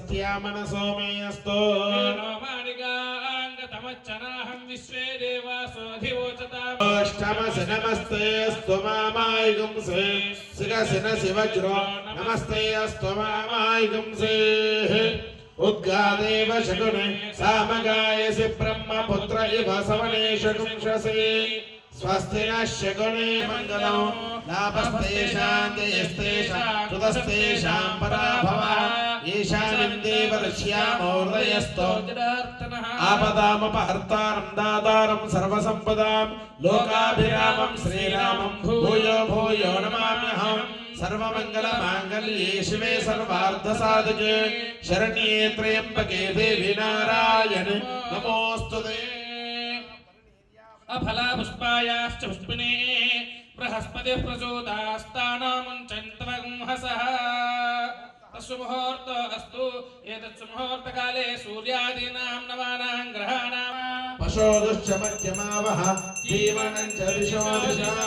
स्वस्त्या मनसो मे अस्तु तमच्चनाहं विश्वे देवासोऽधिवोचताम् अष्टमसि नमस्ते अस्तु मामायिगुंसे सिगसिनसि वज्रो नमस्ते अस्तु मामायिगुंसे उद्गादेव शकुने सामगायसि ब्रह्मपुत्र इव सवनेषु गुंषसि स्वस्ति नः शकुने मङ्गलो लाभस्तेषां जयस्तेषां कृतस्तेषां पराभवः येषां देवऋष्यामोदयस्तो आपदामपहर्तारं दातारं सर्वसम्पदां लोकाभिरामं श्रीरामं भूयो भूयो नमाम्यहम् सर्वमंगलमांगल्ये शिवे सर्वार्थसाधके शरण्ये त्र्यंबके देवी नारायणे नमोस्तुते अफला पुष्पायाश्च पुष्पिणे बृहस्पतिः प्रचोदास्तानामुञ्चन्तवंहसः तस्मुहूर्तो अस्तु एतत्सु मुहूर्तकाले सूर्यादीनां नवानां ग्रहाणां पशोदुश्च मध्यमावः जीवनं च दिशो दिशः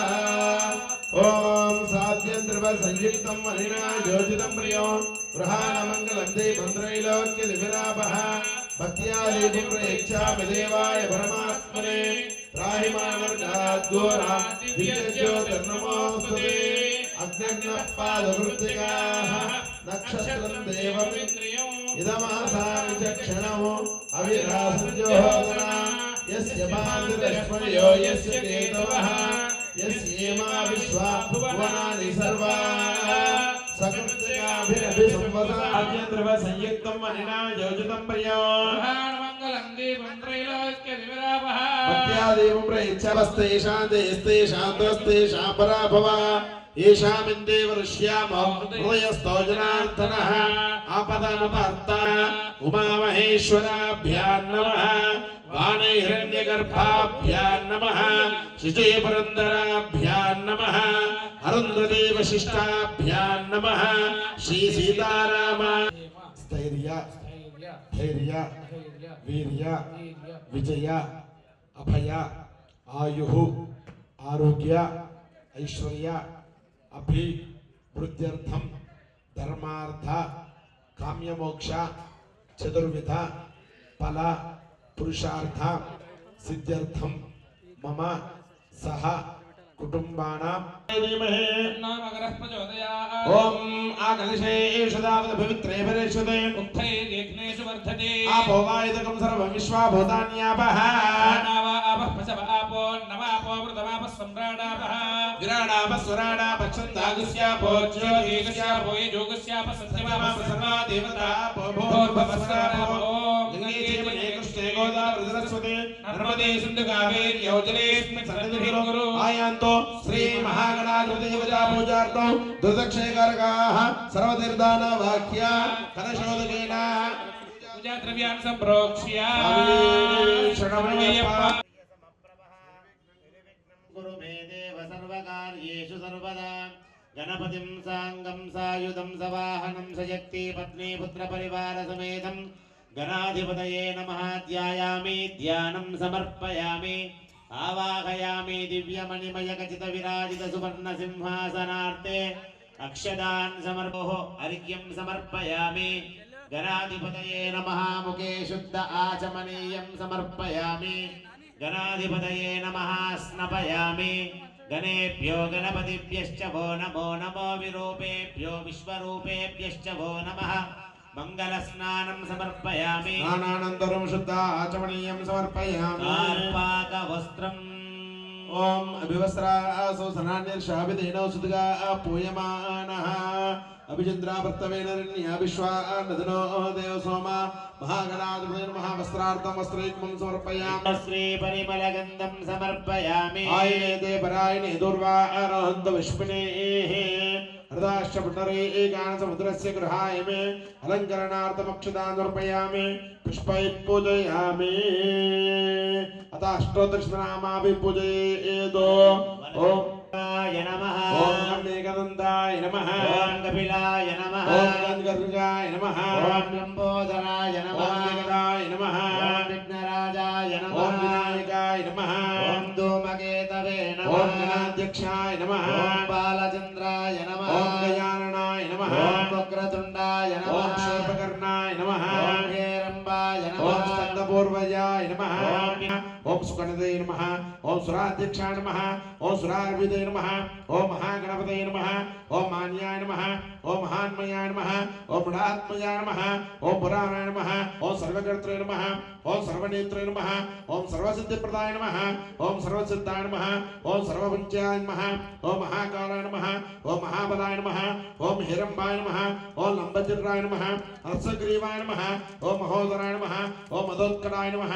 ओम साध्यन्द्रव संयुक्तं मणिना योजितं प्रियो गृहाणमङ्गलं देवं त्रैलोक्यदिविलापः भक्त्या देवीं प्रयच्छामि देवाय परमात्मने त्राहिमानर्गाद्घोरा दिव्यज्योतिर्नमोऽस्तुते अग्निपादवृत्तिकाः नक्षत्रं देवमिन्द्रियो इदमासामि चक्षणो अविरासंयोहोदना यस्य पादिरश्मयो यस्य केतवः यस्येमा विश्वा भुवनानि सर्वा सकृत्याभिरभिसंवसाद्यन्द्रव संयुक्तं मणिना योजितं प्रियो गृहाणमङ्गलं देवं त्रैलोक्यदिविलापः भक्त्या देवं प्रयच्छामस्तेषां जयस्तेषां तस्तेषां पराभवः येषामिन्देव ऋष्यामो हृदयस्थो जनार्दनः आपदामपहर्ता उमामहेश्वराभ्यां नमः वाणैहिरण्यगर्भाभ्यां नमः शिजयपुरन्दराभ्यां नमः अरुन्धदेवशिष्टाभ्यां नमः श्रीसीताराम स्थैर्य धैर्य वीर्य विजय अभय आयुः आरोग्य ऐश्वर्य अभिवृद्ध्यर्थं धर्मार्थ काम्यमोक्ष चतुर्विध फल पुरुषार्थ सिद्ध्यर्थं मम सह कुटुंबानां ओम आकलशेषु दावत पवित्रे परेषुते उक्थैर्यज्ञेषु वर्धते आपो वायुदकं सर्वं विश्वाभूतान्यापः नावा आपः पशव आपो नवापो वृतमापः सम्राडापः विराडापः स्वराडापः छन्दागस्यापो ज्योतिगस्यापो योगस्यापः सत्यमापः सर्वा देवतापो भूर्भुवस्वरापो गंगे चैमने कृष्णे गोदावरी सरस्वती नर्मदे सिन्धु कावेरी यौजलेऽस्मिन् सन्निधिरो आयान्तो श्री महागणाधिपति देवता पूजार्थं दुर्दक्षेकारकाः सर्वतीर्थानां वाक्या कलशोदकेन पूजा द्रव्यान् सम्प्रोक्ष्य शरणमय्यप्पा गुरु मे देव सर्वकार्येषु सर्वदा गणपतिं साङ्गं सायुधं सवाहनं सशक्ति पत्नी पुत्रपरिवार समेतं गणाधिपतये नमः ध्यायामि ध्यानं समर्पयामि आवाहयामि दिव्यमणिमयखचितविराजित सुवर्णसिंहासनार्थे अक्षदान् समर्पोः अर्घ्यं समर्पयामि गणाधिपतये नमः मुखे शुद्ध आचमनीयं समर्पयामि गणाधिपतये नमः स्नपयामि गणेभ्यो गणपतिभ्यश्च वो नमो नमो विरूपेभ्यो विश्वरूपेभ्यश्च वो नमः मंगलस्नानं समर्पयामि स्नानानन्तरं शुद्ध आचमनीयं समर्पयामि कार्पाकवस्त्रम् ओम अभिवस्त्रासो सनान्यर्षाभिधेनो सुदगा पूयमानः अभिचन्द्रावर्तवेनरण्य विश्वा नदनो देव सोमा महागणाधिपते महावस्त्रार्थं वस्त्रैकं समर्पयामि श्री परिमलगन्धं समर्पयामि आयने देवरायणे दुर्वारोहन्त विष्णुनेः हृदाश्च पुनरे एकान समुद्रस्य गृहाय मे अलङ्करणार्थमक्षतान् समर्पयामि पुष्पैः पूजयामि अतः अष्टोत्तरशतनामाभिः पूजयेतो ओम नमः ओम गणेशदन्ताय नमः ओम कपिलाय नमः ओम गणगर्गाय नमः ओम लंबोदराय नमः ओम विघ्नाय नमः ओम विघ्नराजाय नमः ओम विनायकाय नमः ओम धूमकेतवे नमः ओम गणाध्यक्षाय नमः ओम बालचंद्राय नमः ओम गजाननाय नमः ओम वक्रतुंडाय नमः ओम शूर्पकर्णाय नमः सुराय नमः ओम सुगणदे नमः ओम सुराध्यक्षाय नमः ओम सुरार्विदे नमः ओम महागणपतये नमः ओम मान्याय नमः ओम महान्मयाय नमः ओम मृडात्मयाय नमः ओम पुराणाय नमः ओम सर्वकर्त्रे नमः ओम सर्वनेत्रे नमः ओम सर्वसिद्धिप्रदाय नमः ओम सर्वसिद्धाय नमः ओम सर्वभुज्याय नमः ओम महाकालाय नमः ओम महाबलाय नमः ओम हिरंबाय नमः ओम लंबचित्राय नमः हर्षग्रीवाय नमः ओम महोदराय नमः ओम मदोत्कराय नमः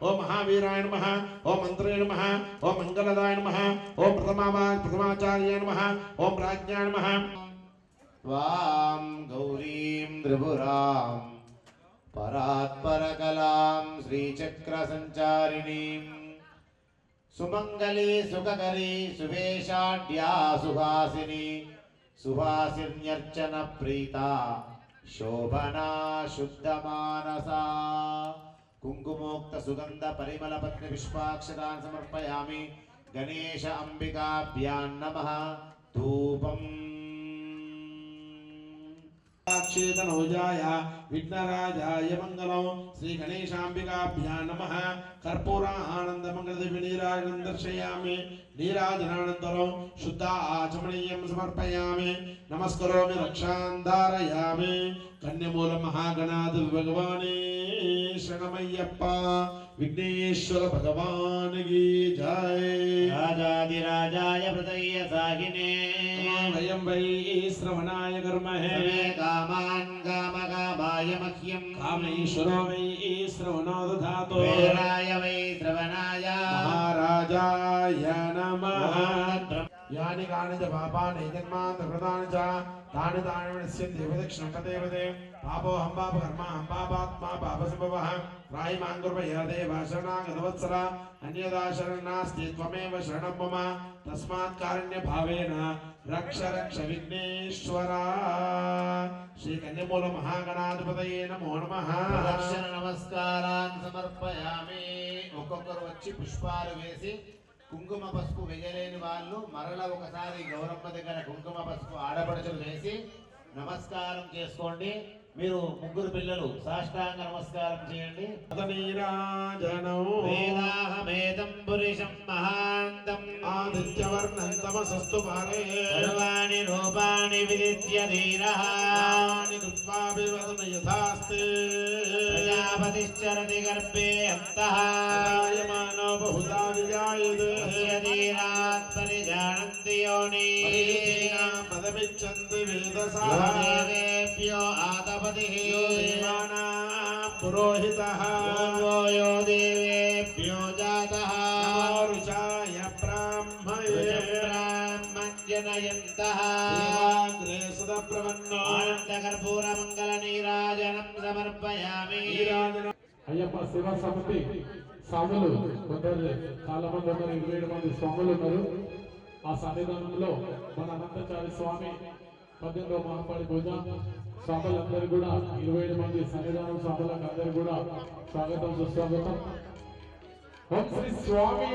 ओम महावीराय नमः ओम मंत्रे नमः ओम मंगलदाय नमः ओम प्रथमाचार्याय नमः ओम राज्ञाय नमः त्वां गौरीं त्रिपुरां परात्परकलां श्रीचक्रसञ्चारिणीं सुमङ्गली सुखकरी सुवेशाढ्या सुहासिनी सुहासिन्यर्चनप्रीता शोभना शुद्धमानसा कुङ्कुमोक्त सुगन्ध परिमल पत्नी पुष्पाक्षतान् समर्पयामि गणेश अंबिकाभ्यां नमः धूपम् क्षेतनोजाय विघ्नराजाय मंगलम श्री गणेशांबिकाभ्यां नमः कर्पूर आनंद मंगल नीराजनं दर्शयामि नीराजनानन्तरं शुद्ध आचमनीयं समर्पयामि नमस्करोमि रक्षां धारयामि कन्यमूल महागणाध भगवाने शरणमय्यप्पा विघ्नेश्वर भगवान की जय राजाधिराजाय हृदय सागिने वयं वै श्रवणाय कर्महे कामान् कामकामाय मह्यं कामेश्वरो वै श्रवणो दधातु वीराय वै श्रवणाय महाराजाय नमः यानि कानि च पापानि जन्मान्तकृतानि च तानि तानि विनश्यन्ति प्रदक्षिणं पदे पापो हम पाप कर्म हम पापात्मा पापसंभवः त्राहि मां कुर्वय देव शरणागतवत्सल अन्यदा शरणं नास्ति त्वमेव शरणं मम तस्मात् कारुण्यभावेन रक्ष रक्ष विघ्नेश्वर श्री कन्यमूल महागणाधिपतये नमो नमः प्रदक्षिण नमस्कारान् समर्पयामि ఒక్కొక్కరు వచ్చి పుష్పాలు వేసి కుంకుమ పసుపు వేయలేని వాళ్ళు మరల ఒకసారి గౌరమ్మ దగ్గర కుంకుమ పసుపు ఆడపడుచులు వేసి నమస్కారం చేసుకోండి మీరు ముగ్గురు పిల్లలు సాష్టాంగ నమస్కారం చేయండి వేదాహమేదం పురుషం మహాంతం ఆదిత్యవర్ణం తమసస్తు పారే సర్వాణి రూపాణి విదిత్య ధీరః కృత్వా వివదన యథాస్తే ప్రజాపతిశ్చరతి గర్భే అంతః జాయమానో బహుధా విజాయతే ధీరాత్ పరిజానంతి యోని పదమిచ్చంతి వేదసః దేవేభ్యో ఆతపతిః దేవానాం పురోహితః పూర్వో దేవేభ్యో జాతః ఋషాయ బ్రాహ్మయే బ్రాహ్మణ్యనయంతః దేవాగ్రే సుదప్రవన్నో ఆనందకర్పూర మంగళ నీరాజనం సమర్పయామి అయ్యప్ప సేవా సమితి స్వాములు కొందరు చాలా మంది ఉన్నారు 27 మంది స్వాములు ఉన్నారు ఆ సన్నిధానంలో మన అనంతచారి స్వామి 18వ మహాపాడి పూజ స్వాములందరూ కూడా 27 మంది సన్నిధానం స్వాములకు అందరూ కూడా స్వాగతం సుస్వాగతం ఓం శ్రీ స్వామి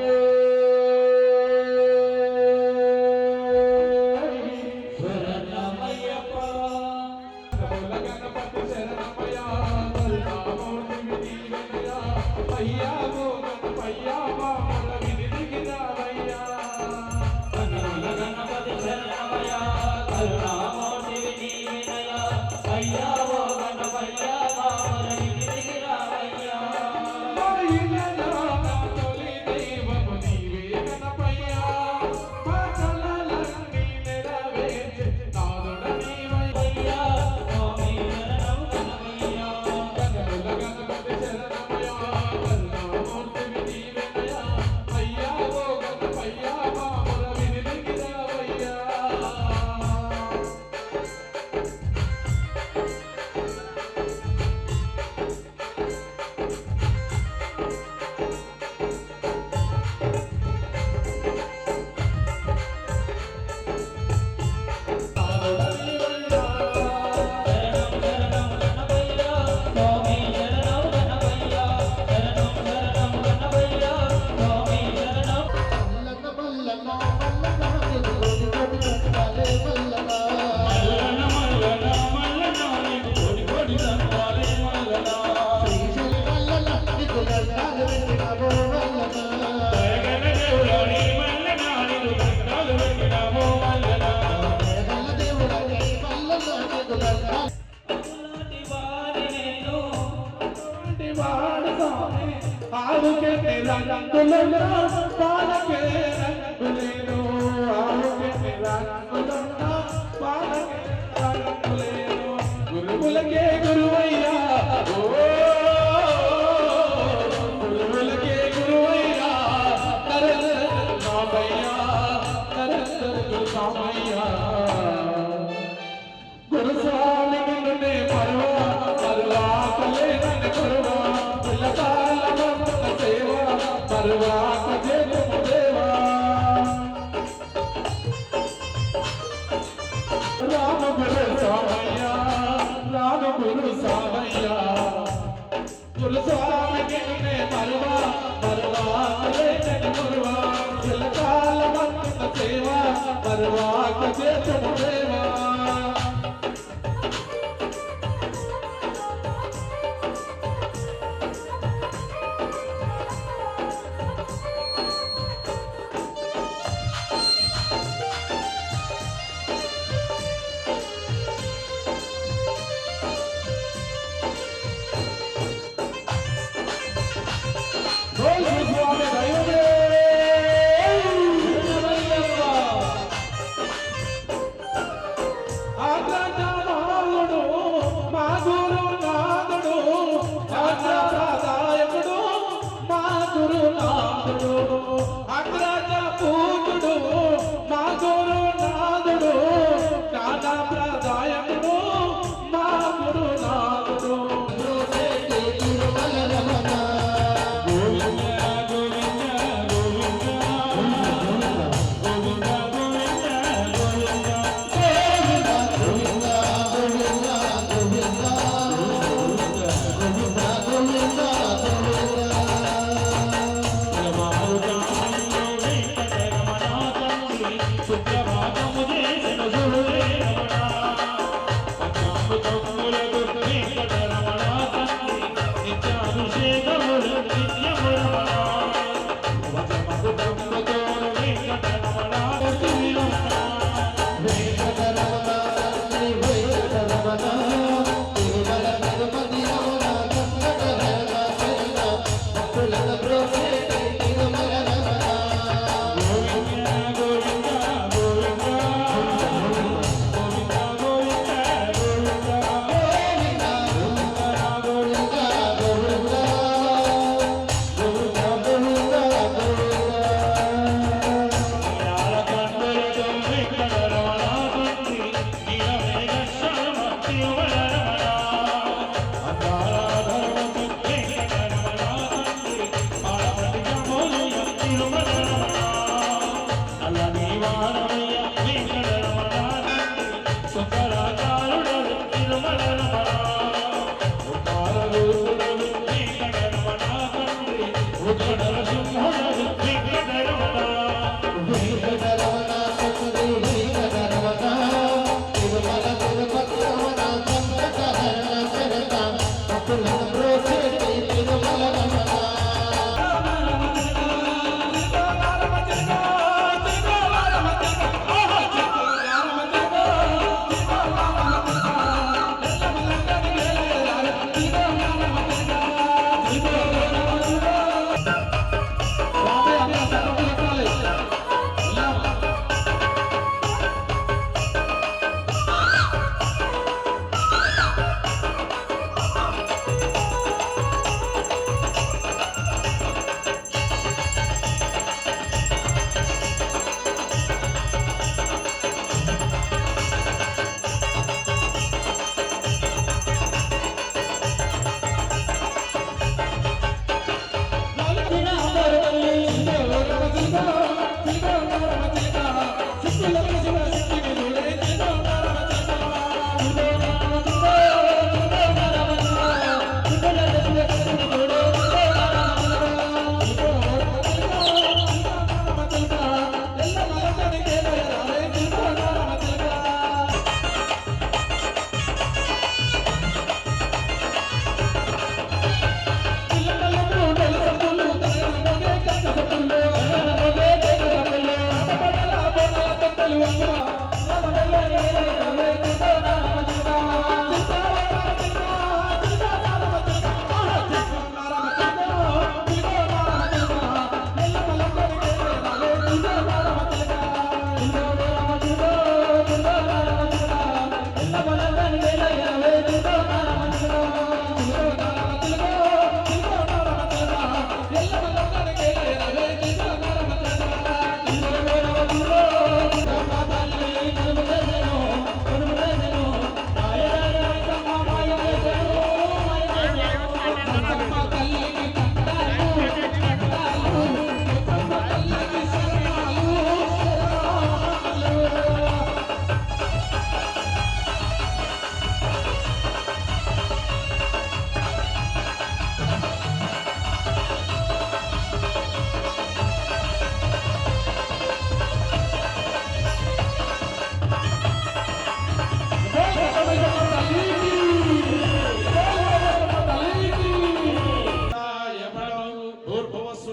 ఆవుకే రంగులున్నా పాలకే రంగులేను ఆవుకే రంగులున్నా పాలకే రంగులేను గురువులకే గురువయ్యా గురువులకే గురువయ్యా రామయ్యా రామయ్యా గురుస్వామి నిన్నే పరువా పరువా కలేనని పరువా పిల్లకాల మమ్మల సేవ పరువా కజేతము దేవా రామ గురు సామయ్యా రామ గురు సామయ్యా గురుస్వామి నిన్నే పరువా పరువా కలేనని పరువా పిల్లకాల మమ్మల సేవ పరువా కజేతము దేవా Thank you.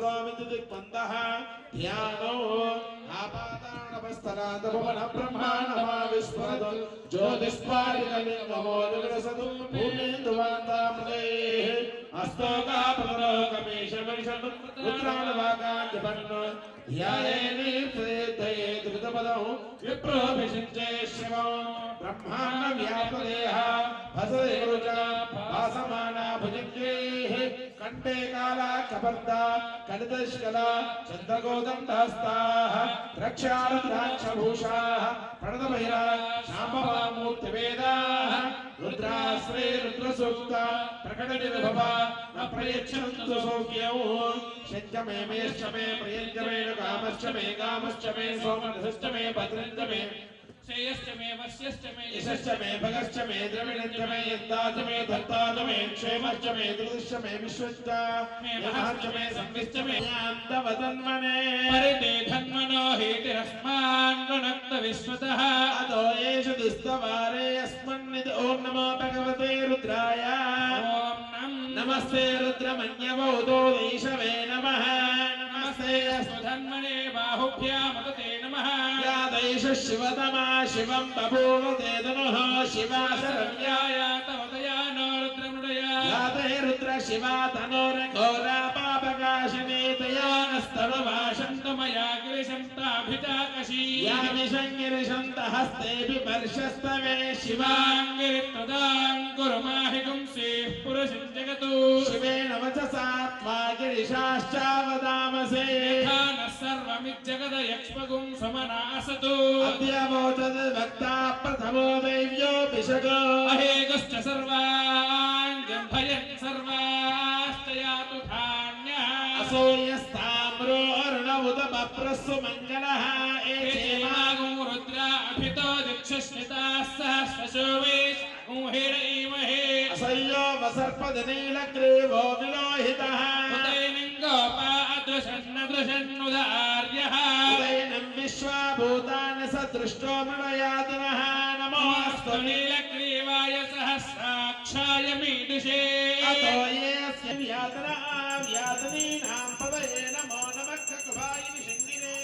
సురామితి దిక్వందః ధ్యానో ఆపాతానపస్థలాదభవన బ్రహ్మాండమా విస్ఫురదు జ్యోతిష్పాలికలింగమో జగదసదు భూమేందువంతామృతే అస్తోకాపదలోకమేశమనిషను రుద్రాణవాకాంజపన్ను ధ్యాయేనీర్తయే ధృతపదం విప్రోభిషించే శివం బ్రహ్మాండ వ్యాపదేహ భసదేవరుజ భాసమానా భుజంగేః కంఠే కాలా కబర్ద కలితష్కల చంద్రగోదండహస్తాః రక్షారుద్రాక్షభూషాః ప్రణతభైర శాంభవామూర్తివేదాః రుద్రాశ్రే రుద్రసూక్త ప్రకటనిర్భవ న ప్రయచ్చంతు సౌఖ్యం శంచమే మేశ్చమే ప్రియంచమే కామశ్చమే కామశ్చమే సోమధశ్చమే భద్రంచమే శ్రేయశ్చమే వశ్యశ్చమే యశశ్చమే భగశ్చమే ద్రవిణశ్చమే యద్దాచమే ధర్తాచమే క్షేమశ్చమే దుర్దశ్చమే విశ్వశ్చ మహాశ్చమే సంవిశ్చమే యాంతవదన్మనే పరితే ధన్మనో హేతిరస్మాన్నునక్త విశ్వతః అదో ఏష దుస్తవారే అస్మన్నిద్ ఓం నమో భగవతే రుద్రాయ ఓం నమస్తే రుద్రమన్యవౌదో ఈశవే నమః నమస్తే ధన్మనే బాహుభ్యామతే నమః యాదైష శివతమా శివం బభూవ తేదనుః శివాశరణ్యా తవదయానో రుద్రమృడయా యాదే రుద్ర శివా తనోర ఘోరా పాపకాశినీ తయానస్తవవాశంతమయా గిరిశంతాభితాకశీ యామిషంగిరిశంత హస్తేభి వర్షస్తవే శివాంగిరిత్వదాంకురుమాహిగుంసీః పురుషం జగతు శివేన వచసా త్వా గిరిశాశ్చావదామసే యథానః సర్వమిజ్జగదయక్ష్మగుం సమనాసతు అద్యవోచద్ వక్తా ప్రథమో దైవ్యో భిషగో అహేగశ్చ సర్వాంగం భయం సర్వాస్తయాతు ధాన్యః అసూయస్తామ్రో అరుణ ఉదపప్రస్సు మంగళః ఏమాగం రుద్రా అభితో దిక్షస్మితాः సహస్రశోవేశ్ ఊహిరయీమహే అసయ్యో వసర్పదనీలగ్రీవో విలోహితః ఉదయనింగోపా అదృశన్నదృశన్నుదార్యః ఉదయనం విశ్వభూతాని సదృష్టో మృడయాదినః నమోऽస్తు నీలగ్రీవాయ సహస్రాక్షాయ మీదుషే అతో యేస్య వ్యాధనీనాం పదయే నమో నమః కృపాయిని శంగినే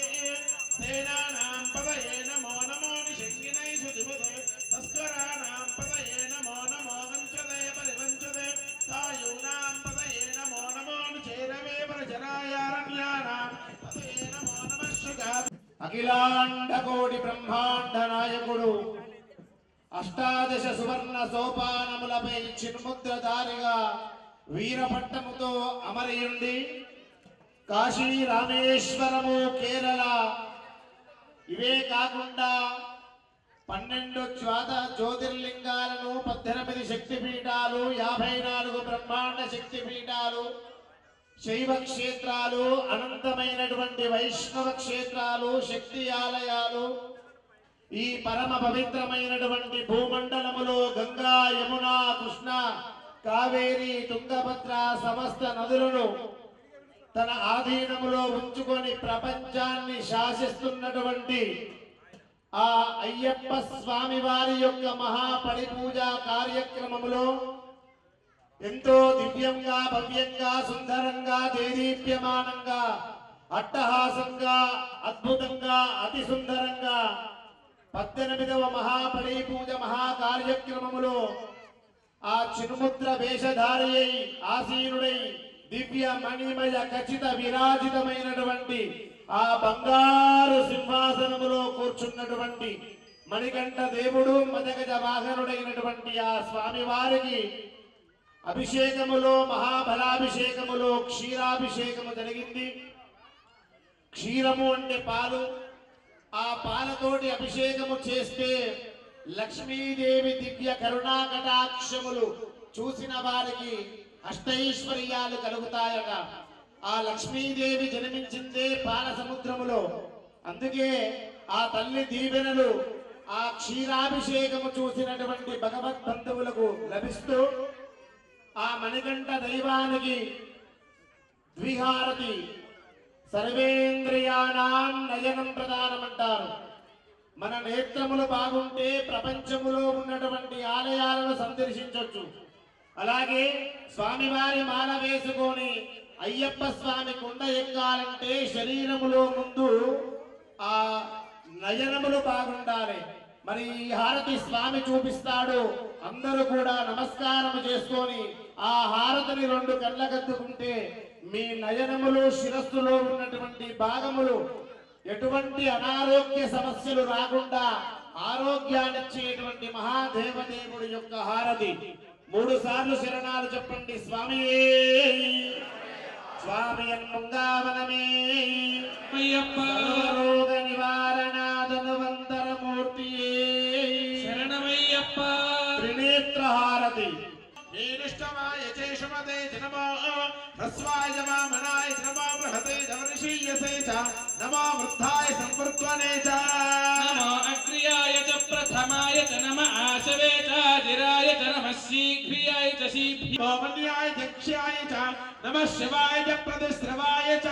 తేనానాం పదయే నమో నమో నిశంగినై సుధిపదే తస్కరాణాం పదయే నమో నమో వంచదే పరివంచదే తాయూనాం పదయే నమో నమో చేరవే పరచరాయారణ్యానాం పదయే నమో నమః శుగా అఖిలాండ కోటి బ్రహ్మాండ నాయకుడు అష్టాదశ సువర్ణ సోపానములపై చిన్ముద్రధారిగా వీరపట్టముతో అమరయుండి కాశీ రామేశ్వరము కేరళ ఇవే కాకుండా 12 జ్యోతిర్లింగాలను 18 శక్తిపీఠాలు 54 బ్రహ్మాండ శక్తిపీఠాలు శైవ క్షేత్రాలు అనంతమైనటువంటి వైష్ణవ క్షేత్రాలు శక్తి ఆలయాలు ఈ పరమ పవిత్రమైనటువంటి భూమండలములో గంగా యమున కృష్ణ కావేరి తుంగభద్ర సమస్త నదులను తన ఆధీనములో ఉంచుకొని ప్రపంచాన్ని శాసిస్తున్నటువంటి ఆ అయ్యప్ప స్వామి వారి యొక్క మహాపడి పూజ కార్యక్రమములో ఎంతో దివ్యంగా భవ్యంగా సుందరంగా దేదీప్యమానంగా అట్టహాసంగా అద్భుతంగా అతి సుందరంగా 18వ మహాపడి పూజ మహా కార్యక్రమములో ఆ చిన్ముద్ర వేషధారి అయి ఆసీనుడై దివ్య మణిమయ ఖచ్చిత విరాజితమైనటువంటి ఆ బంగారు సింహాసనములో కూర్చున్నటువంటి మణికంఠ దేవుడు మదగజ వాహనుడైనటువంటి ఆ స్వామి వారికి అభిషేకములో మహాబలాభిషేకములో క్షీరాభిషేకము జరిగింది. క్షీరము అంటే పాలు. ఆ పాలతోటి అభిషేకము చేస్తే లక్ష్మీదేవి దివ్య కరుణా కటాక్షములు చూసిన వారికి అష్టైశ్వర్యాలు కలుగుతాయట. ఆ లక్ష్మీదేవి జన్మించిందే పాల సముద్రములో. అందుకే ఆ తల్లి దీవెనలు ఆ క్షీరాభిషేకము చూసినటువంటి భగవద్ బంధువులకు లభిస్తూ ఆ మణికంఠ దైవానికి ద్విహారతి సర్వేంద్రియాణం నయనం ప్రధానమంటారు. మన నేత్రములు బాగుంటే ప్రపంచములో ఉన్నటువంటి ఆలయాలను సందర్శించవచ్చు. అలాగే స్వామివారి మాల వేసుకొని అయ్యప్ప స్వామి కొండ ఎక్కాలంటే శరీరములో ముందు ఆ నయనములు బాగుండాలి. మరి ఈ హారతి స్వామి చూపిస్తాడు. అందరూ కూడా నమస్కారం చేసుకొని ఆ హారతిని 2 కళ్ళగద్దుకుంటే మీ నయనములు శిరస్సులో ఉన్నటువంటి భాగములు ఎటువంటి అనారోగ్య సమస్యలు రాకుండా ఆరోగ్యాన్నిచ్చేటువంటి మహాదేవదేవుడి యొక్క హారతి. 3 సార్లు శరణాలు చెప్పండి. స్వామి స్వామి అన్నంగావనమే అయ్యప్ప రోగ నివారణాదనువంతర మూర్తియే శరణమయ్యప్ప. త్రినేత్ర హారతి. నీనిష్టమాయ చేషుమతే నమో హ్రస్వాయ వామనాయ నమో బృహతే జవర్షీయసే చ నమో వృద్ధాయ సంవృత్వనే చ నమో అగ్ర్యాయ చ ప్రథమాయ చ నమ ఆశవే చ జిరాయ చ నమః శీఘ్రియాయ చ శీఘ్రి మన్యాయ దక్ష్యాయ చ నమః శివాయ చ ప్రతిస్రవాయ చ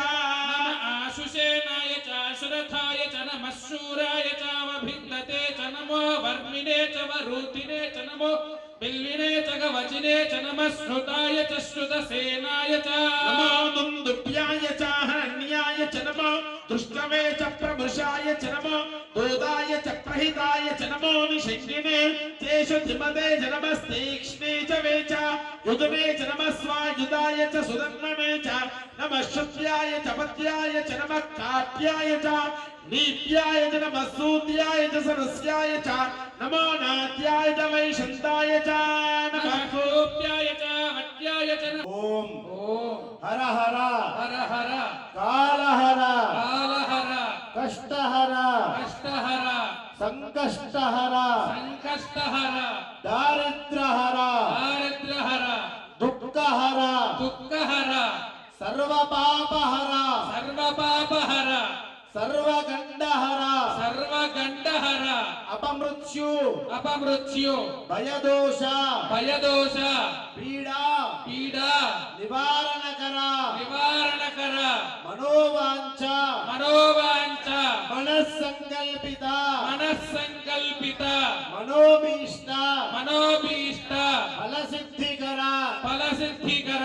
నమ ఆశుషేనాయ చ శరథాయ చ నమః శూరాయ చ వభిన్నతే చ నమో వర్మిణే చ వరుతినే చ నమో బిల్వినే చ గవచినే చ నమః శ్రుతాయ చ శ్రుతసేనాయ చ నమో దుందుభ్యాయ చ హరణ్యాయ చ నమో దుష్టవే చ ప్రభృషాయ చ నమో దూదాయ చ ప్రహితాయ చ నమో నిషంగినే తేషు ధిమతే చ నమస్తీక్ష్ణే చ వే చ యుధమే చ నమః స్వాయుధాయ చ సుధన్వనే చ నమః శుద్ధ్యాయ చ పద్యాయ చ నమః కాట్యాయ చ నీత్యాయ చ నమః సూత్యాయ చ సరస్యాయ చ నమో నాట్యాయ చ వైశంతాయ చ నమః గోప్యాయ చ వట్యాయ చ ఓం ఓం హర హర హర హర కాలహర కాలహర కష్టహర కష్టహర సంకష్టహర సంకష్టహర దారిద్రహర దారిద్ర్యహర దుఃఖహర దుఃఖహర సర్వపాపహర సర్వపాపహర సర్వగండహర సర్వగండహర అపమృత్యు అపమృత్యు భయదోష భయదోష పీడా పీడా నివారణకర నివారణకర మనోవాంఛ మనోవాంఛ మనస్సంకల్పిత మనస్సంకల్పిత మనోభీష్ట మనోభీష్ట ఫలసిద్ధికర ఫలసిద్ధికర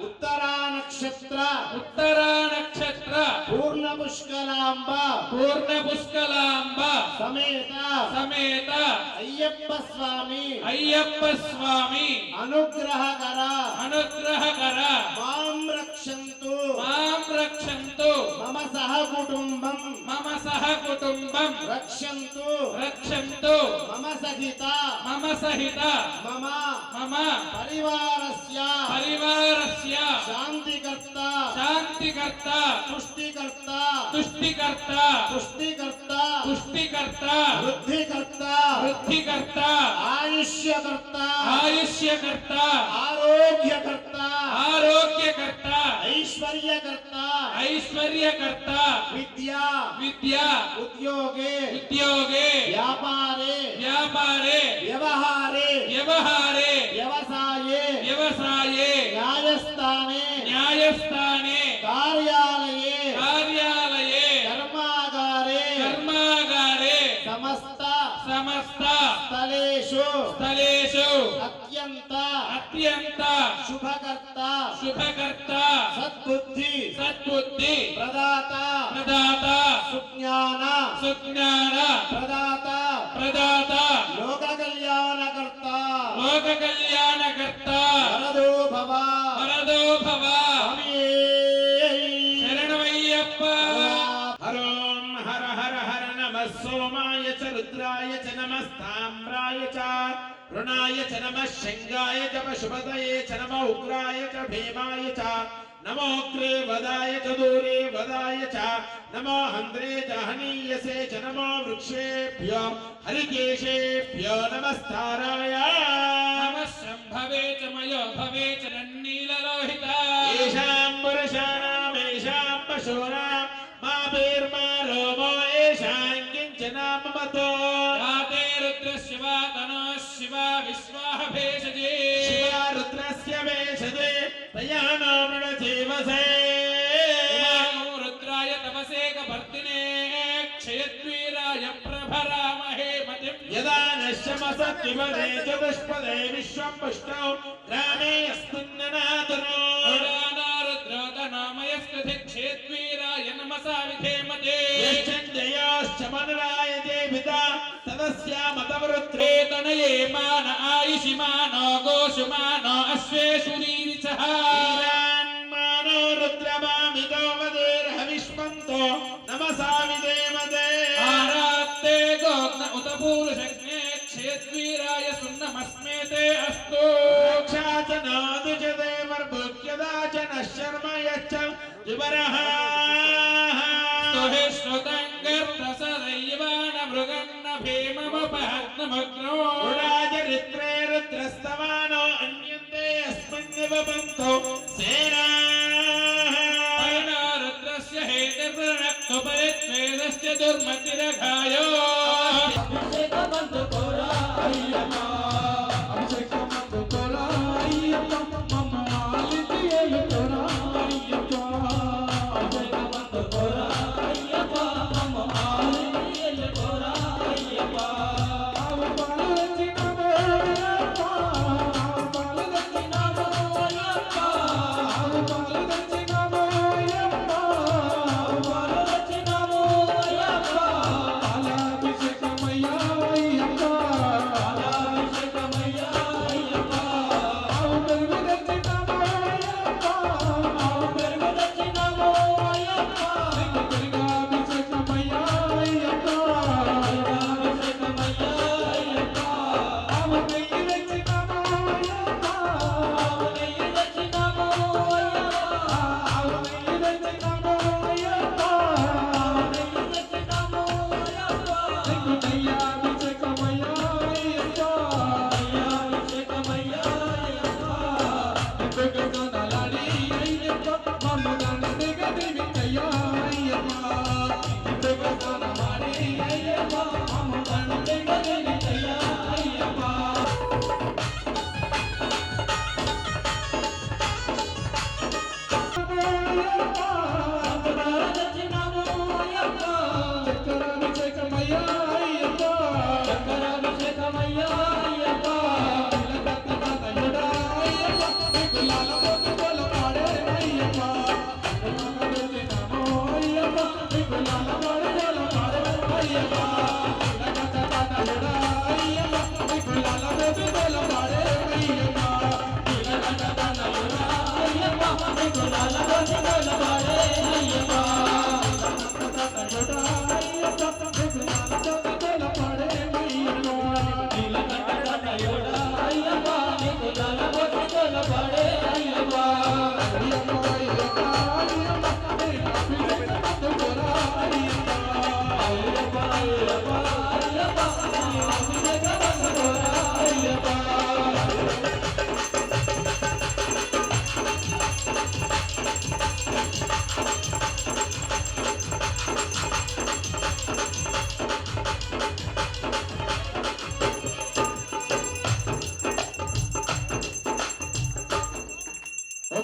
ఉత్తరా నక్షత్ర ఉత్తరా నక్షత్ర పూర్ణ పుష్కలాంబ పూర్ణ పుష్కలాంబ సమేత సమేత అయ్యప్ప స్వామి అయ్యప్ప స్వామి అనుగ్రహకర అనుగ్రహకర మాం రక్షంతు మాం రక్షంతు మమ సహ కుటుంబం మమ సహ కుటుంబం రక్షంతు రక్షంతు మమ సహిత మమ సహిత మమ మమ పరివారస్య పరివారస్య శాంతికర్త శాంతికర్త పుష్టికర్త తుష్టికర్త పుష్టికర్త పుష్టికర్త వృద్ధికర్త వృద్ధికర్త ఆయుష్యకర్త ఆయుష్యకర్త ఆరోగ్యకర్త ఆరోగ్యకర్త ఐశ్వర్యకర్త ఐశ్వర్యకర్త విద్యా విద్యా ఉద్యోగే ఉద్యోగే వ్యాపారే వ్యాపారే వ్యవహారే వ్యవహారే వ్యవసాయే వ్యవసాయే న్యాయస్థానే న్యాయస్థానే కార్యాలయే కార్యాలయే కర్మాగారే కర్మాగారే సమస్త సమస్త స్థలేషు స్థలేషు అత్యంత అత్యంత శుభకర్త శుభకర్త సద్బుద్ధి సద్బుద్ధి ప్రదాత ప్రదాత సుజ్ఞాన సుజ్ఞాన ప్రదాత ప్రదాత లోక కళ్యాణకర్త లోక కళ్యాణకర్త వరదో భవ వరదో భవ స్వామియే. శరణమయ్యప్ప హరోం హర హర హర నమః సోమాయ చ రుద్రాయ చ నమస్తామ్రాయ చ రుణాయ చ నమః శంగాయ చ పశుపతయే చ నమః ఉగ్రాయ చ భీమాయ చ నమోగ్రే వదాయ చ దూరే వదాయ చ నమో హంద్రే చ హనీయసే చ నమో వృక్షేభ్యో హరికేశేభ్యో నమస్తారాయ నమః శంభవే చ మయో భవే చ నన్నీలలోహిత ఏషాం పురుషాణామేషాం పశూనాం మా భీర్మా రోమో ఏషాం కించన మమతో యాతే రుద్ర శివా తనో శివా విశ్వాహ భేషజే శివా రుద్రస్య వేషదే తయానో మృడజీవసే ఇమానో రుద్రాయ తపసేక భర్తినే క్షయద్వీరాయ ప్రభరామహే మతిం యదా నశ్యమసత్విపదే చతుష్పదే విశ్వం పుష్టౌ గ్రామే అస్మిన్ననాతునో పురాణో రుద్రోదర तमसा विधेमते यश्चन्द्रयोश्च मनरायते पिता तदस्यामतवृत्रे तनये मान आयुषि मानो गोषु मानो अश्वेषु रीरिचः मानो रुद्रमामितो वदेर्हविष्मन्तो नमसा विधेमते आरात्ते गोग्न उत पूरुषज्ञे क्षेत्वीराय सुन्नमस्मेते अस्तु रक्षा च नादुजते वर्भुक्यदा च नः शर्म यच्च विवरः स्तुहि श्रुतं गर्भसदैवान मृगन्न भीममुपहत्नमग्नो गुणाचरित्रे रुद्रस्तवानो अन्यन्ते अस्मिन्निव पन्तो सेनाः अयना रुद्रस्य हेतिर्नक्तु परित्वेदस्य दुर्मतिरघायो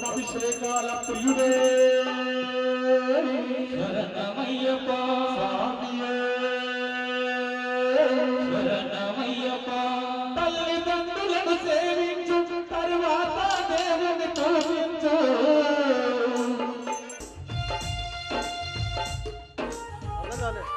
అభిషేకాల ప్రియుడే శరణమయ్యప్ప స్వామియే శరణమయ్యప్ప తల్లిదండ్రులను సేవించు తరువాత దేవుని పూజించు Thank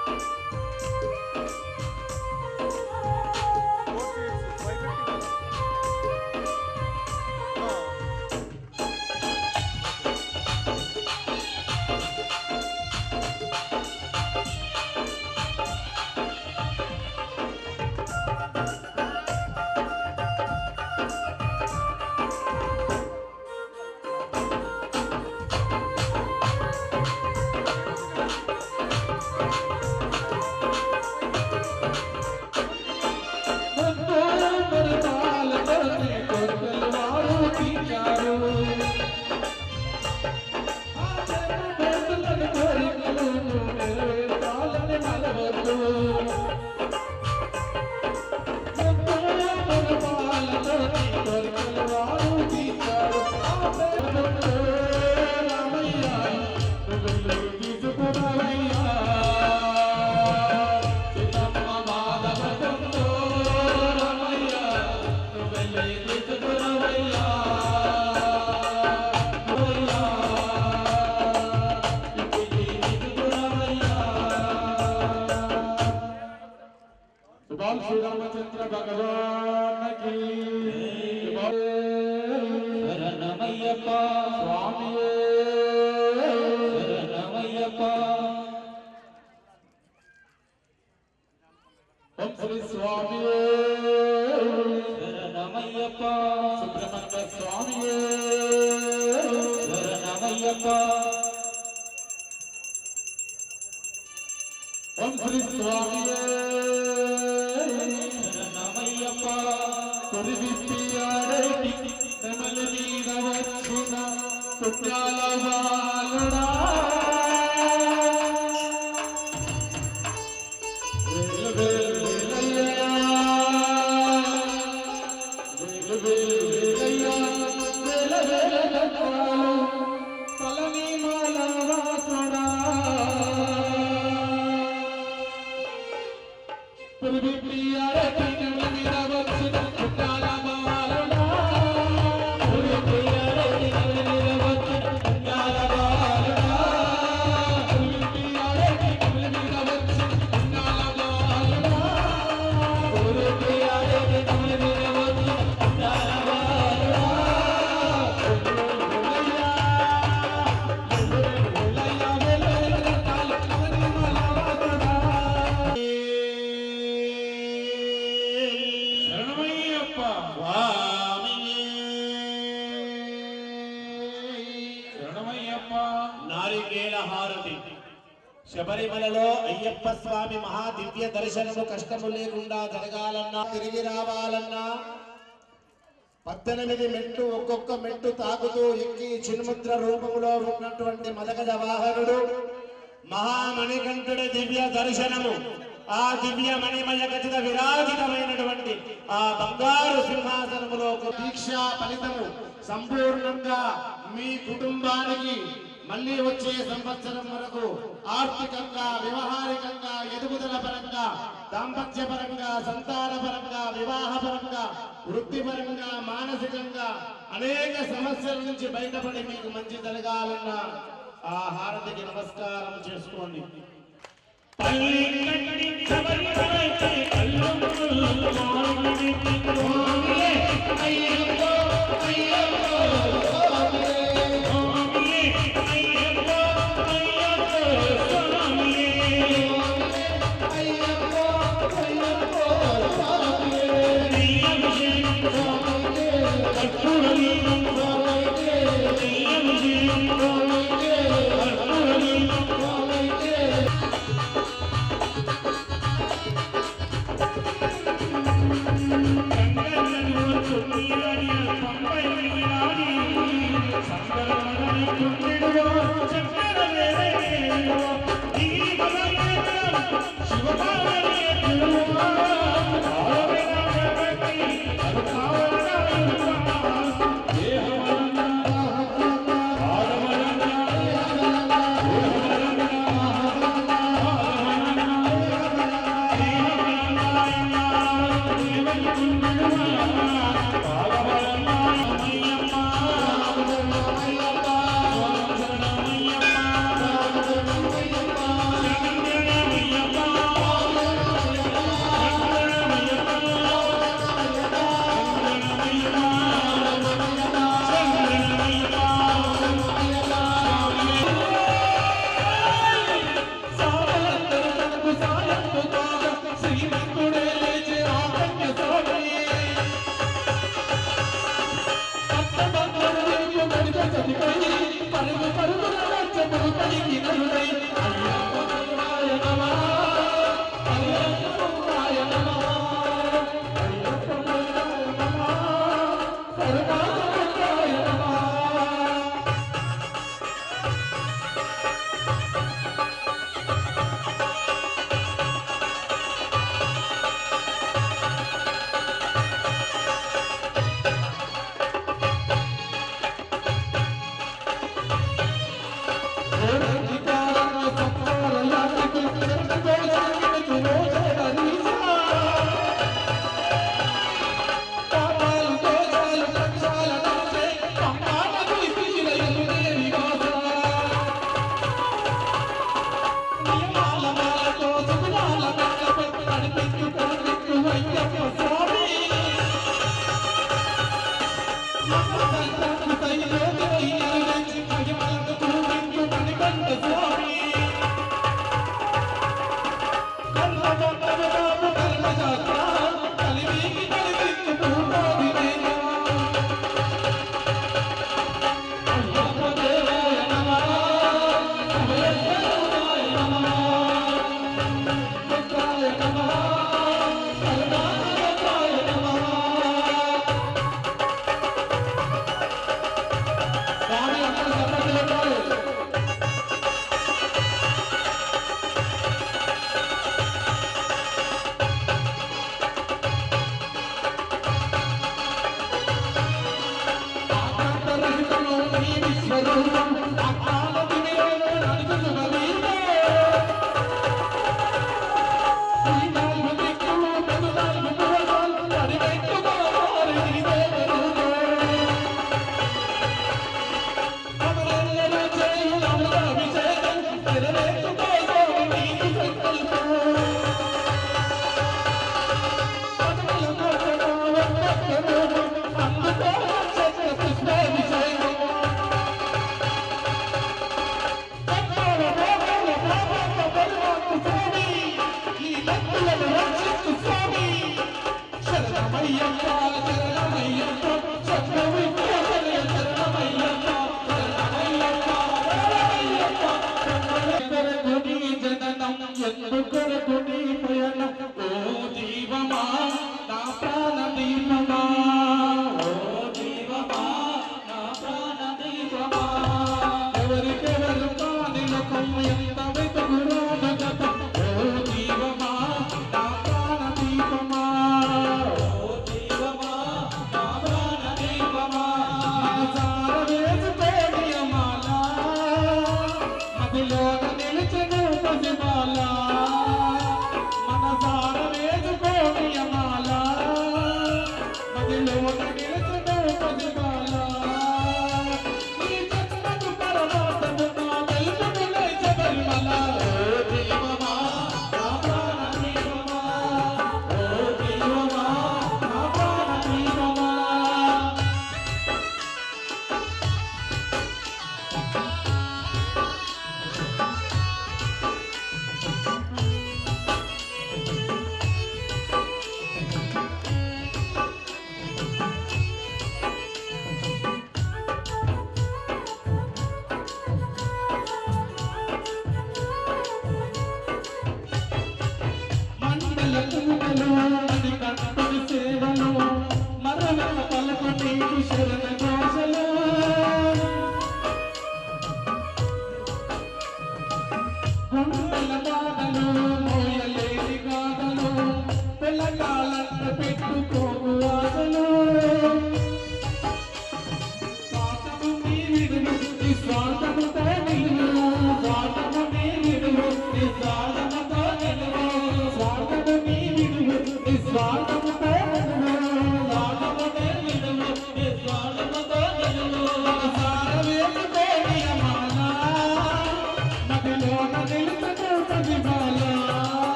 you. श्री रामचंद्र भगवान की शरणमय्यप्पा स्वामी शरणमय्यप्पा ओम श्री स्वामी शरणमय्यप्पा सुब्रह्मण्य स्वामी शरणमय्यप्पा ओम श्री स्वामी शरणमय्यप्पा तुरिविप्पियाडేటి నెమలి మీద వచ్చిన పుణ్యాల వాలుడా తలని మాలవాసుడా పురివిప్పియాడేటి నెమలి మీద వచ్చిన పుణ్యాల వాలుడా నారికేళ హారతి శబరిమలలో అయ్యప్ప స్వామి మహా దివ్య దర్శనము కష్టము లేకుండా జరగాలన్నా తిరిగి రావాలన్నా 18 మెట్టు ఒక్కొక్క మెట్టు తాకుతూ ఎక్కి చిన్ముద్ర రూపంలో ఉన్నటువంటి మదగజ వాహనుడు మహామణికంఠుడి దివ్య దర్శనము ఆ దివ్య మణిమయ గజ విరాజితమైనటువంటి ఆ బంగారు సింహాసనములో దీక్షా ఫలితము సంపూర్ణంగా మీ కుటుంబానికి మళ్ళీ వచ్చే సంవత్సరం వరకు ఆర్థికంగా వ్యవహారికంగా ఎదుగుదల పరంగా దాంపత్య పరంగా సంతాన పరంగా వివాహ పరంగా వృత్తిపరంగా మానసికంగా అనేక సమస్యల నుంచి బయటపడి మీకు మంచి జరగాలన్న ఆ హారతికి నమస్కారం చేసుకోండి. Thank you.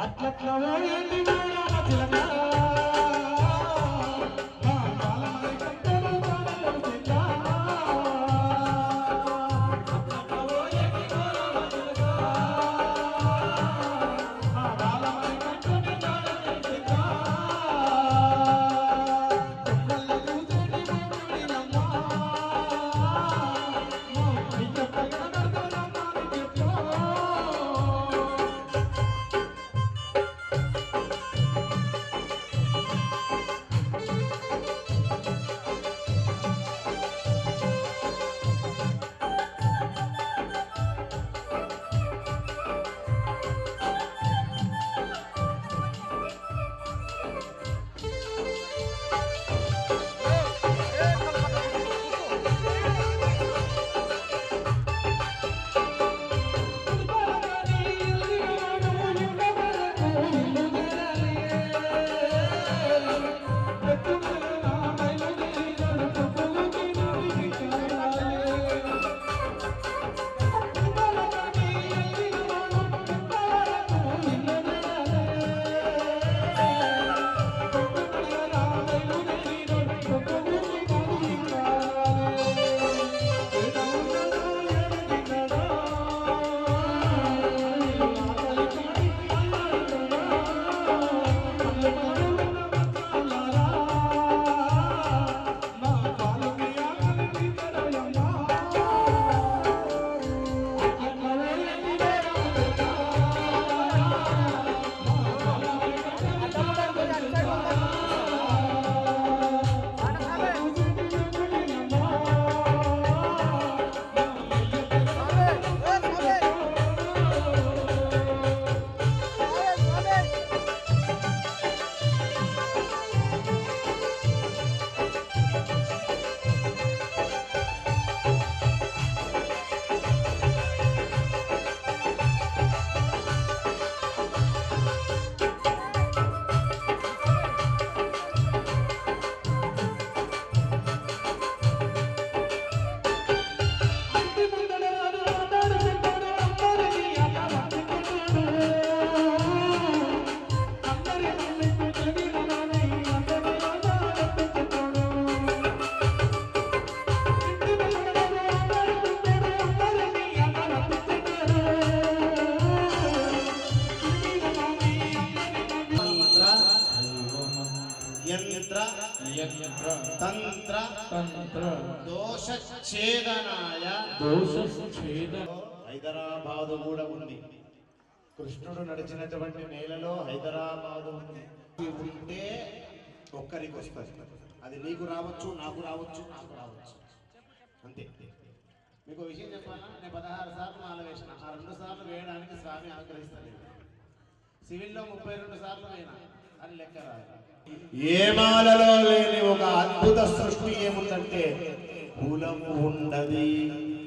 అట్లట్లా తంత్ర దోషఛేదనాయ దోషఛేద హైదరాబాదు కూడా ఉంది. కృష్ణుడు నడిచినటువంటి నేలలో హైదరాబాదు ఉంది. ఉంటే ఒక్కరికి వస్తుంది. అది నీకు రావచ్చు, నాకు రావచ్చు, నాకు రావచ్చు, అంతే. మీకు విషయం చెప్పాలా, నేను 16 సార్లు మాల వేసిన. ఆ 2 సార్లు వేయడానికి స్వామి ఆగ్రహిస్తలేదు. సివిల్లో 32 సార్లు వేయనా అని లెక్క రాదు. ఏ మాలలో లేని ఒక అద్భుత సృష్టి ఏముందంటే కులము ఉండది,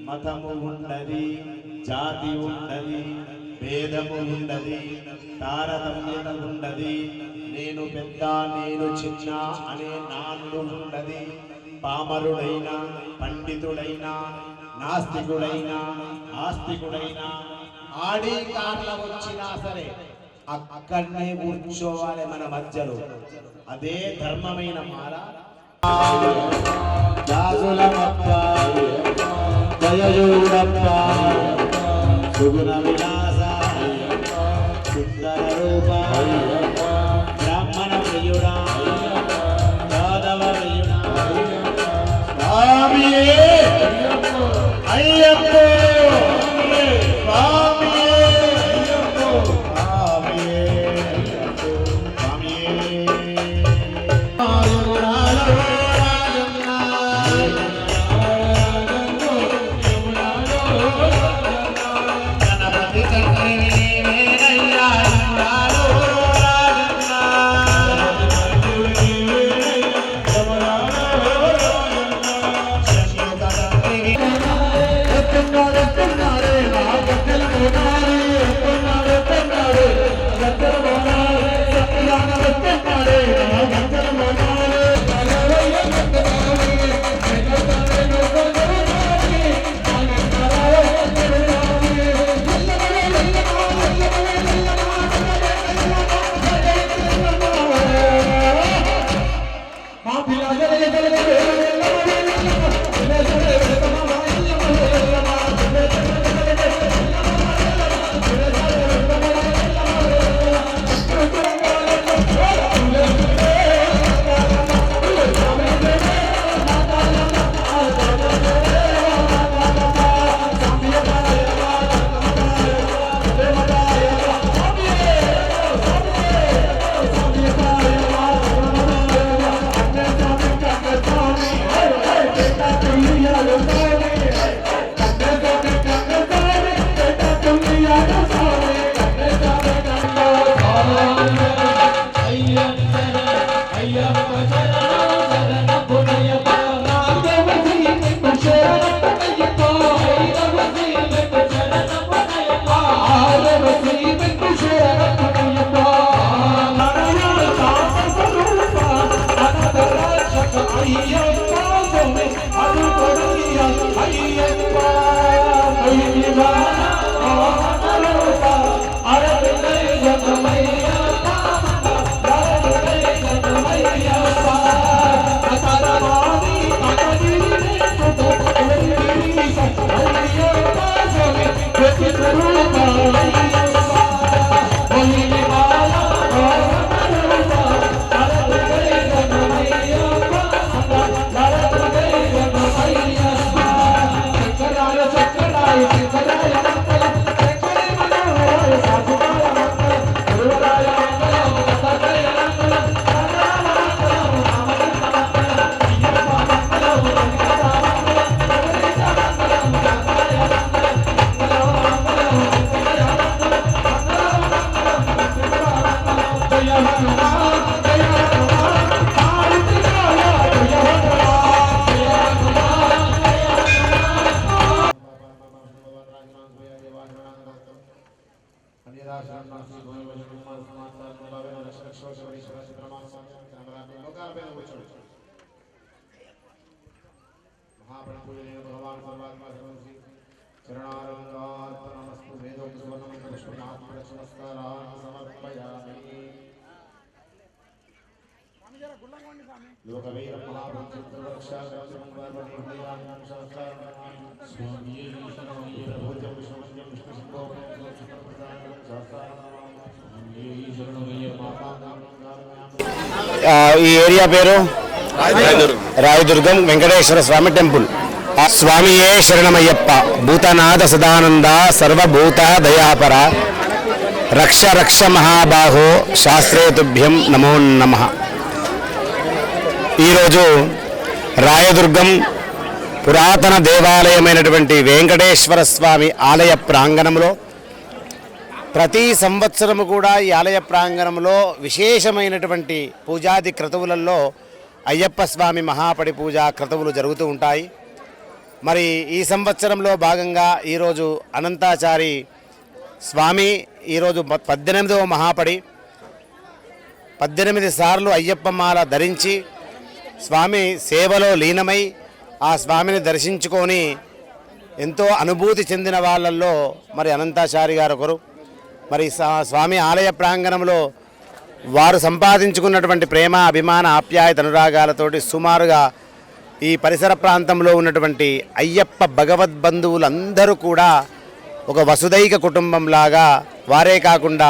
మతము ఉండది, జాతి ఉండది, భేదము ఉండది, తారతమ్యత ఉండది, నేను పెద్ద నేను చిన్న అనే నాన్ను ఉండది. పామరుడైనా పండితుడైనా నాస్తికుడైనా ఆస్తికుడైనా ఆడి కార్ల వచ్చినా సరే అక్కడనే కూర్చోవాలి మన మధ్యలో. అదే ధర్మమైన మాల. జయయూరప్ప సుగుణ విలాస సుందర రూప బ్రాహ్మణ ప్రియుడా యాదవ ప్రియుడా స్వామియే అయ్యప్ప ఈ ఏరియా పేరు రాయదుర్గం వెంకటేశ్వర స్వామి టెంపుల్. స్వామియే శరణమయ్యప్ప. భూతనాథ సదానంద సర్వభూత దయాపర రక్ష రక్ష మహాబాహో శాస్త్రేతుభ్యం నమో నమః. ఈరోజు రాయదుర్గం పురాతన దేవాలయమైనటువంటి వెంకటేశ్వర స్వామి ఆలయ ప్రాంగణంలో ప్రతి సంవత్సరము కూడా ఈ ఆలయ ప్రాంగణంలో విశేషమైనటువంటి పూజాది క్రతువులలో అయ్యప్ప స్వామి మహాపడి పూజ క్రతువులు జరుగుతూ ఉంటాయి. మరి ఈ సంవత్సరంలో భాగంగా ఈరోజు అనంతాచారి స్వామి ఈరోజు 18వ మహాపడి 18 సార్లు అయ్యప్ప మాల ధరించి స్వామి సేవలో లీనమై ఆ స్వామిని దర్శించుకొని ఎంతో అనుభూతి చెందిన వాళ్ళల్లో మరి అనంతాచారి గారు ఒకరు. మరి స్వామి ఆలయ ప్రాంగణంలో వారు సంపాదించుకున్నటువంటి ప్రేమ అభిమాన ఆప్యాయత అనురాగాలతోటి సుమారుగా ఈ పరిసర ప్రాంతంలో ఉన్నటువంటి అయ్యప్ప భగవద్బంధువులందరూ కూడా ఒక వసుదైక కుటుంబంలాగా, వారే కాకుండా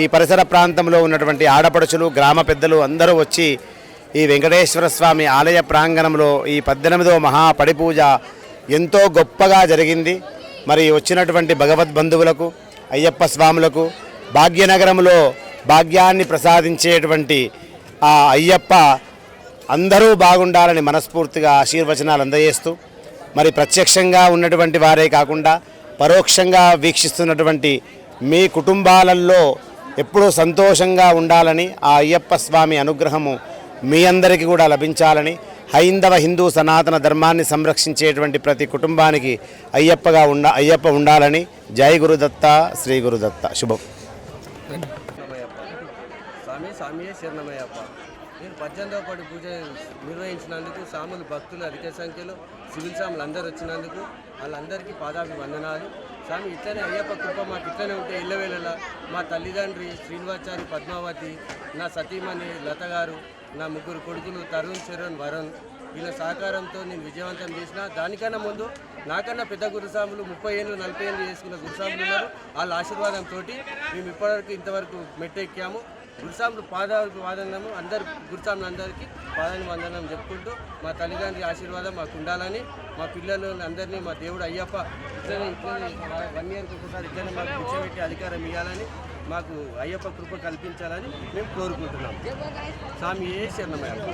ఈ పరిసర ప్రాంతంలో ఉన్నటువంటి ఆడపడుచులు గ్రామ పెద్దలు అందరూ వచ్చి ఈ వెంకటేశ్వర స్వామి ఆలయ ప్రాంగణంలో ఈ 18వ మహాపడిపూజ ఎంతో గొప్పగా జరిగింది. మరి వచ్చినటువంటి భగవద్బంధువులకు అయ్యప్ప స్వాములకు భాగ్యనగరంలో భాగ్యాన్ని ప్రసాదించేటువంటి ఆ అయ్యప్ప అందరూ బాగుండాలని మనస్ఫూర్తిగా ఆశీర్వచనాలు అందజేస్తూ, మరి ప్రత్యక్షంగా ఉన్నటువంటి వారే కాకుండా పరోక్షంగా వీక్షిస్తున్నటువంటి మీ కుటుంబాలలో ఎప్పుడూ సంతోషంగా ఉండాలని, ఆ అయ్యప్ప స్వామి అనుగ్రహము మీ అందరికీ కూడా లభించాలని, హైందవ హిందూ సనాతన ధర్మాన్ని సంరక్షించేటువంటి ప్రతి కుటుంబానికి అయ్యప్ప ఉండాలని. జై గురుదత్త, శ్రీ గురుదత్త. శుభం. స్వామియే శరణమయ్యప్ప. నేను 18వ పడి పూజ నిర్వహించినందుకు సాములు భక్తులు అధిక సంఖ్యలో సివిల్ సాములు అందరూ వచ్చినందుకు వాళ్ళందరికీ పాదాభివందనాలు. స్వామి ఇట్లనే అయ్యప్ప కృప మాకు ఇట్లనే ఉంటే ఇళ్ళవేళలా మా తల్లిదండ్రి శ్రీనివాచారి పద్మావతి, నా సతీమణి లత గారు, నా 3 కొడుకులు తరుణ్, చరణ్, వరుణ్ వీళ్ళ సహకారంతో నేను విజయవంతం చేసిన. దానికన్నా ముందు నాకన్నా పెద్ద గురుస్వాములు 30 ఏళ్ళు 40 ఏళ్ళు చేసుకున్న గురుస్వాములు ఉన్నారు. వాళ్ళ ఆశీర్వాదంతో మేము ఇప్పటివరకు ఇంతవరకు మెట్టెక్కాము. గురుస్వాములు పాదాభివందనము అందరు గురుస్వాములందరికీ పాదాభివందనం చెప్పుకుంటూ మా తల్లిదండ్రి ఆశీర్వాదం మాకు ఉండాలని, మా పిల్లలు అందరినీ మా దేవుడు అయ్యప్ప ఇట్లనే 1 ఇయర్కి ఒకసారి ఇట్లనే మాకు కూర్చోబెట్టి అధికారం ఇవ్వాలని, మాకు అయ్యప్ప కృప కల్పించాలని మేము కోరుకుంటున్నాం. స్వామియే శరణమయ్యప్ప.